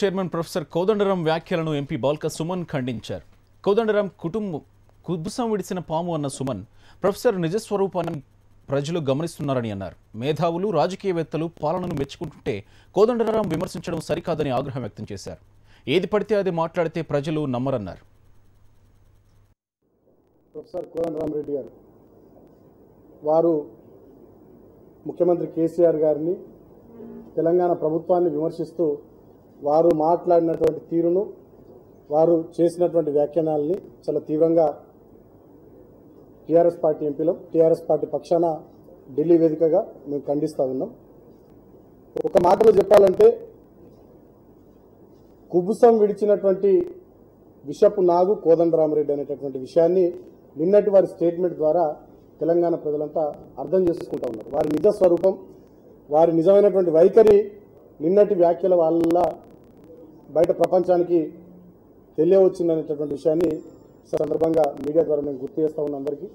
Chairman professor Kodandaram వ్యాఖ్యలను MP Balka Suman ఖండించారు. కోదండరాం కుటుంబం కుబుసం విడిసిన పాము అన్న సుమన్ ప్రొఫెసర్ నిజస్వరూపాన్ని ప్రజలు గమనిస్తున్నారని అన్నారు. మేధావులు రాజకీయవేత్తలు పాలనను మెచ్చుకుంటుంటే కోదండరాం విమర్శించడం సరికాదని ఆగ్రహం వ్యక్తం చేశారు. ఏది పడితే అది మాట్లాడితే ప్రజలు నమ్మరన్నారు. ప్రొఫెసర్ కోదండరాం రెడ్డి గారు వారు ముఖ్యమంత్రి కేసీఆర్ గారిని తెలంగాణ ప్రభుత్వాన్ని విమర్శిస్తూ వారు మాట్లాడినటువంటి తీరును వారు చేసినటువంటి వ్యాఖ్యానాలని చాలా తీవ్రంగా టీఆర్ఎస్ పార్టీ ఎంపీలు టీఆర్ఎస్ పార్టీ పక్షాన ఢిల్లీ వేదికగా మేము ఖండిస్తూ ఉన్నాం. ఒక మాటలో చెప్పాలంటే కుబుసం విడిచినటువంటి విషపు నాగు కోదండరామరెడ్డి అనేటటువంటి విషయాన్ని నిన్నటి వారి స్టేట్మెంట్ ద్వారా తెలంగాణ ప్రజలంతా అర్థం చేసుకుంటా ఉన్నారు. వారి నిజ స్వరూపం, వారి నిజమైనటువంటి వైఖరి నిన్నటి వ్యాఖ్యల వల్ల బయట ప్రపంచానికి తెలియవచ్చిందనేటటువంటి విషయాన్ని సందర్భంగా మీడియా ద్వారా మేము గుర్తు చేస్తా ఉన్న అందరికీ.